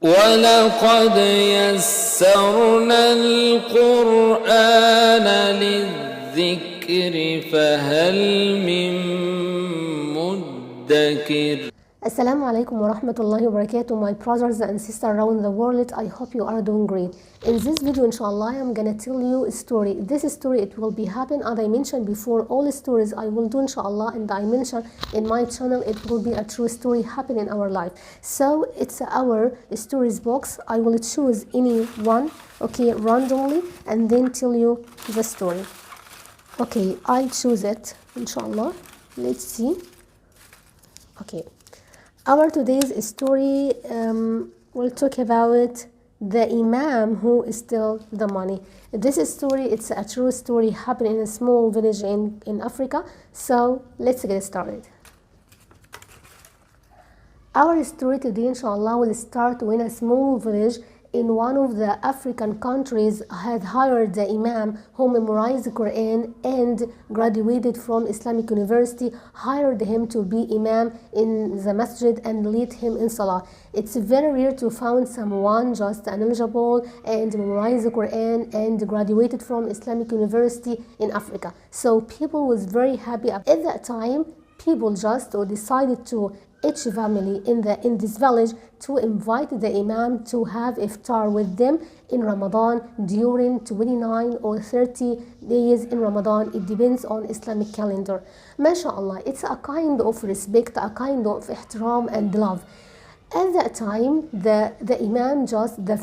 وَلَقَدْ يَسَّرْنَا الْقُرْآنَ لِلذِّكْرِ فَهَلْ مِن مُّدَّكِرٍ. Assalamu alaikum wa rahmatullahi wa barakatuh, my brothers and sisters around the world. I hope you are doing great. In this video, inshallah, I'm gonna tell you a story. This story, it will be happen as I mentioned before. All stories I will do, inshallah, and I mentioned in my channel, it will be a true story happen in our life. So it's our stories box. I will choose any one, okay, randomly, and then tell you the story. Okay, I choose it, inshallah. Let's see. Okay. Our today's story will talk about the Imam who stole the money. This story, it's a true story happening in a small village in Africa. So let's get started. Our story today, inshallah, will start when a small village in one of the African countries had hired the Imam who memorized the Quran and graduated from Islamic University, hired him to be Imam in the masjid and lead him in Salah. It's very rare to find someone just knowledgeable and memorized the Quran and graduated from Islamic University in Africa. So people was very happy. At that time, people just decided to each family in this village to invite the Imam to have iftar with them in Ramadan during 29 or 30 days in Ramadan. It depends on Islamic calendar. MashaAllah, it's a kind of respect, a kind of ihtiram and love. At that time, the Imam just the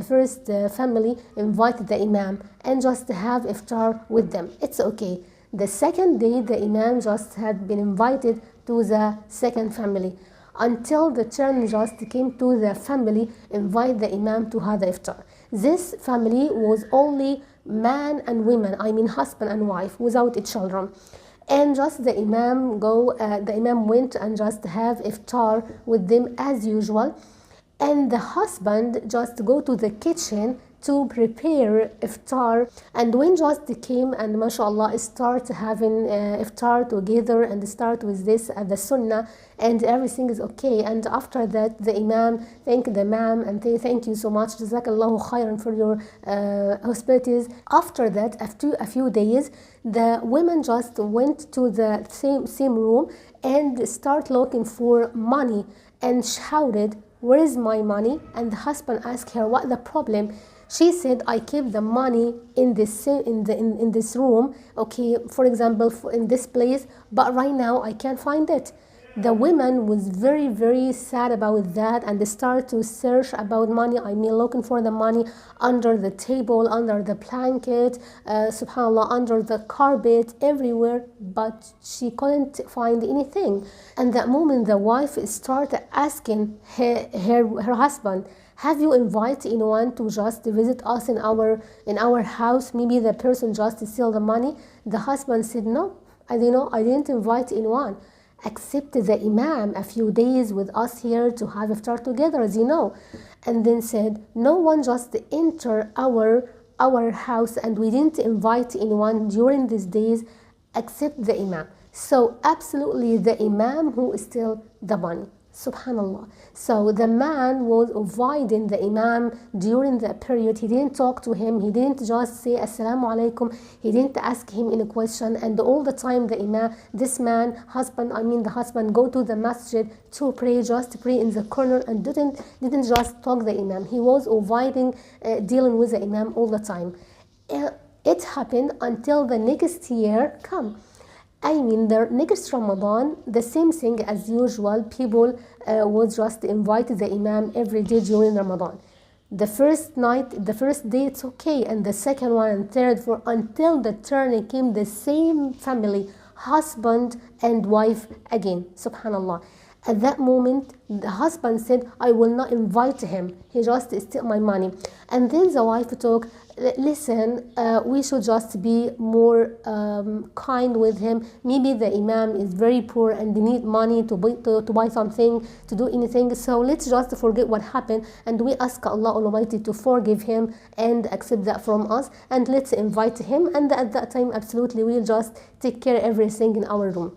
first family invited the Imam and just have iftar with them. It's okay. The second day, the Imam just had been invited to the second family until the turn just came to the family invite the Imam to have the iftar. This family was only man and women, I mean husband and wife, without children. And just the Imam went and just have iftar with them as usual. And the husband just go to the kitchen to prepare iftar, and when just came and mashallah start having iftar together and start with this the sunnah and everything is okay. And after that the Imam thank the Imam and thank you so much, jazakallahu khairan for your hospitalities. After that, after a few days, the women just went to the same room and start looking for money and shouted, "Where is my money?" And the husband asked her, "What the problem?" She said, "I keep the money in this room, okay, for example, in this place, but right now I can't find it." The woman was very, very sad about that and they started to search about money. I mean, looking for the money under the table, under the blanket, subhanallah, under the carpet, everywhere, but she couldn't find anything. And that moment, the wife started asking her husband, "Have you invited anyone to just visit us in our house? Maybe the person just steal the money." The husband said, "No, I didn't invite anyone except the Imam a few days with us here to have iftar together, as you know." And then said, "No one just enter our house and we didn't invite anyone during these days except the Imam." So absolutely the Imam who stole the money. Subhanallah. So the man was avoiding the Imam during the period. He didn't talk to him. He didn't just say assalamu alaikum. He didn't ask him any question. And all the time the Imam, the husband go to the masjid to pray, just pray in the corner and didn't just talk the Imam. He was avoiding dealing with the Imam all the time. It happened until the next year come. I mean, the next Ramadan, the same thing as usual. People would just invite the Imam every day during Ramadan. The first day, it's okay, and the second one and third, until the turn came the same family, husband and wife again. Subhanallah. At that moment, the husband said, "I will not invite him. He just steal my money." And then the wife talked, "Listen, we should just be more kind with him. Maybe the Imam is very poor and they need money to buy something, to do anything. So let's just forget what happened and we ask Allah Almighty to forgive him and accept that from us. And let's invite him. And at that time, absolutely, we'll just take care of everything in our room."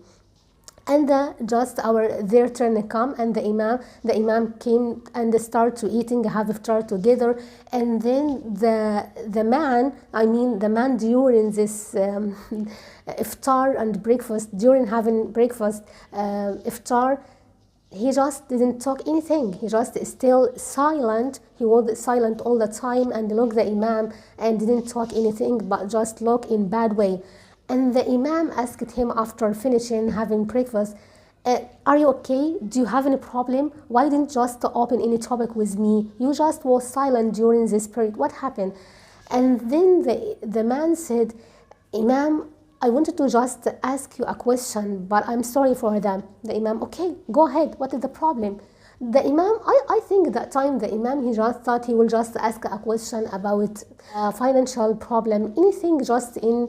And just their turn come, and the imam came and start to eating, have iftar together. And then the man during this iftar and breakfast, during having breakfast, iftar, he just didn't talk anything. He just still silent. He was silent all the time and looked the imam and didn't talk anything, but just look in bad way. And the imam asked him after finishing having breakfast, are you okay? Do you have any problem? Why didn't you just open any topic with me? You just was silent during this period. What happened? And then the man said, Imam, I wanted to just ask you a question, but I'm sorry for them. The imam, okay, go ahead. What is the problem? The imam, I think that time the imam, he just thought he will just ask a question about financial problem, anything just in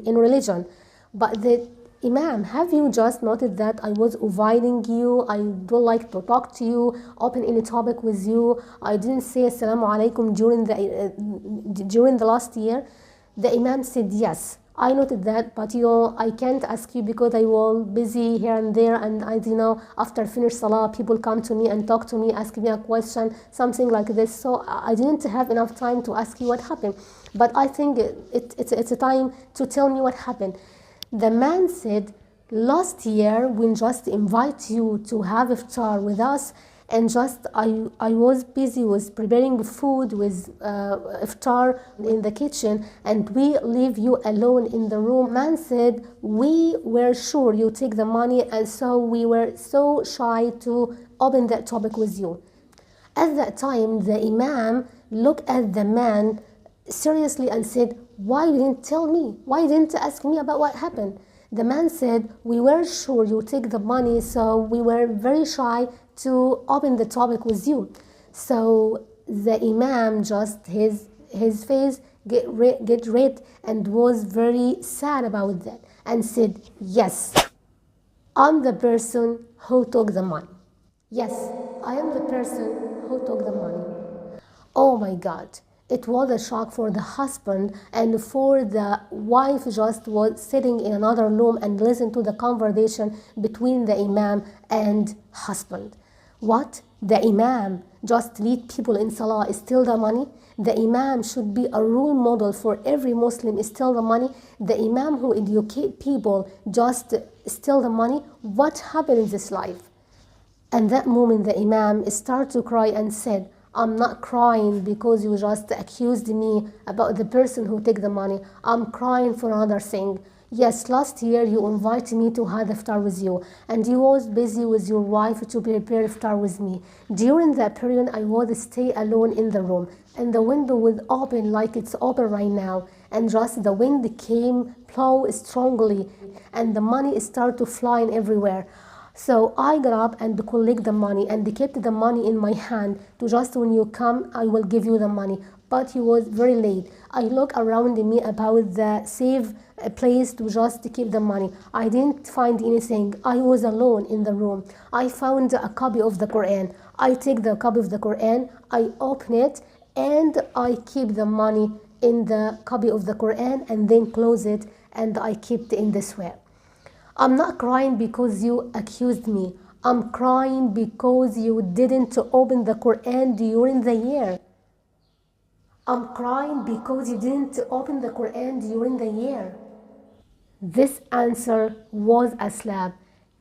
religion. But the imam, have you just noted that I was avoiding you? I don't like to talk to you, open any topic with you. I didn't say assalamu alaikum during the last year. The imam said, yes, I noted that, but I can't ask you because I was busy here and there, and after finish salah, people come to me and talk to me, ask me a question, something like this. So I didn't have enough time to ask you what happened. But I think it's a time to tell me what happened. The man said, last year when just invite you to have iftar with us, and just I was busy with preparing food with iftar in the kitchen, and we leave you alone in the room. Man said, we were sure you take the money, and so we were so shy to open that topic with you. At that time, the imam looked at the man seriously and said, why didn't you tell me? Why didn't you ask me about what happened? The man said, we were sure you take the money, so we were very shy to open the topic with you. So the imam, just his face get red and was very sad about that, and said, yes, I'm the person who took the money. Yes, I am the person who took the money. Oh my God. It was a shock for the husband, and for the wife just was sitting in another room and listened to the conversation between the imam and husband. What? The imam just lead people in salah, steal the money? The imam should be a role model for every Muslim, steal the money? The imam who educate people just steal the money? What happened in this life? And that moment the imam started to cry and said, I'm not crying because you just accused me about the person who take the money. I'm crying for another thing. Yes, last year you invited me to have iftar with you, and you was busy with your wife to prepare iftar with me. During that period, I would stay alone in the room, and the window was open like it's open right now, and just the wind came, blow strongly, and the money started to fly everywhere. So I got up and collect the money and kept the money in my hand to just when you come, I will give you the money. But he was very late. I looked around me about the safe place to just keep the money. I didn't find anything. I was alone in the room. I found a copy of the Quran. I take the copy of the Quran, I open it, and I keep the money in the copy of the Quran and then close it, and I keep it in this way. I'm not crying because you accused me. I'm crying because you didn't open the Quran during the year. I'm crying because you didn't open the Quran during the year. This answer was a slap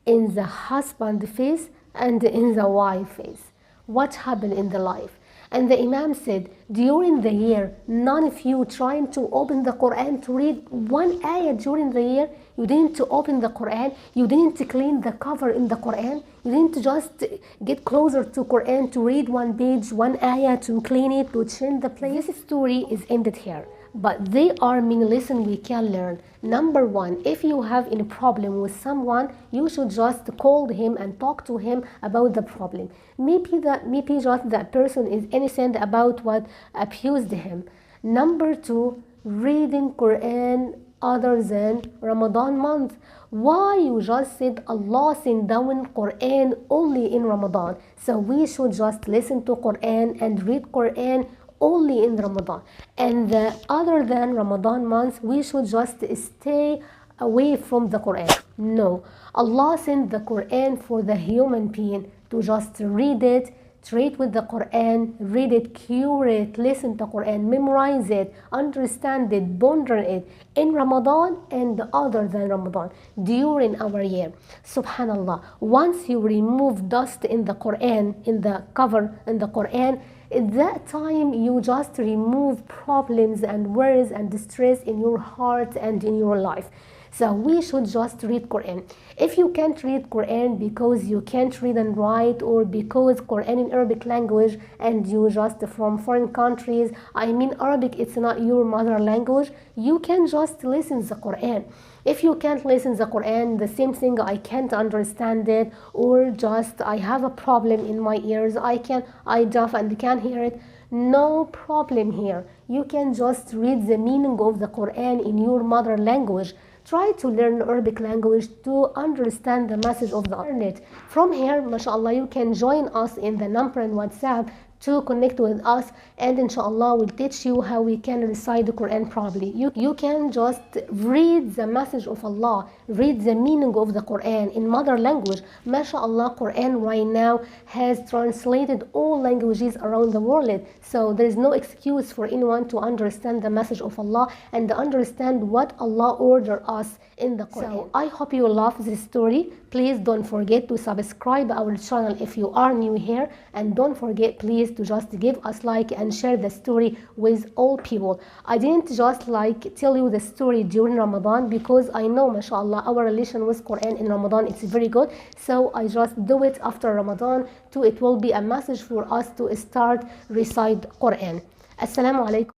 in the husband's face and in the wife's face. What happened in the life? And the Imam said, during the year, none of you trying to open the Quran to read one ayah during the year. You didn't open the Quran. You didn't clean the cover in the Quran. You didn't just get closer to Quran to read one page, one ayah, to clean it, to change the place. This story is ended here. But there are many lessons we can learn. Number one, if you have any problem with someone, you should just call him and talk to him about the problem. Maybe just that person is innocent about what abused him. Number two, reading Quran other than Ramadan month. Why you just said Allah sent down Quran only in Ramadan? So we should just listen to Quran and read Quran only in Ramadan, and other than Ramadan month we should just stay away from the Quran. No. Allah sent the Quran for the human being to just read it, treat with the Quran, read it, cure it, listen to Quran, memorize it, understand it, ponder it in Ramadan and other than Ramadan during our year. Subhanallah. Once you remove dust in the Quran, in the cover in the Quran, at that time you just remove problems and worries and distress in your heart and in your life. So we should just read Quran. If you can't read Quran because you can't read and write, or because Quran in Arabic language and you just from foreign countries, I mean Arabic, it's not your mother language, you can just listen the Quran. If you can't listen the Quran, the same thing, I can't understand it, or just I have a problem in my ears, I deaf and can't hear it. No problem here. You can just read the meaning of the Quran in your mother language. Try to learn Arabic language to understand the message of the internet. From here, mashallah, you can join us in the number and WhatsApp to connect with us, and inshallah we'll teach you how we can recite the Quran properly. You can just read the message of Allah, read the meaning of the Quran in mother language. Mashallah, Quran right now has translated all languages around the world, so there is no excuse for anyone to understand the message of Allah and understand what Allah ordered us in the Quran. So I hope you love this story. Please don't forget to subscribe our channel if you are new here, and don't forget please to just give us like and share the story with all people. I didn't just like tell you the story during Ramadan because I know mashallah our relation with Quran in Ramadan it's very good, so I just do it after Ramadan too. It will be a message for us to start recite Quran. Assalamu alaikum.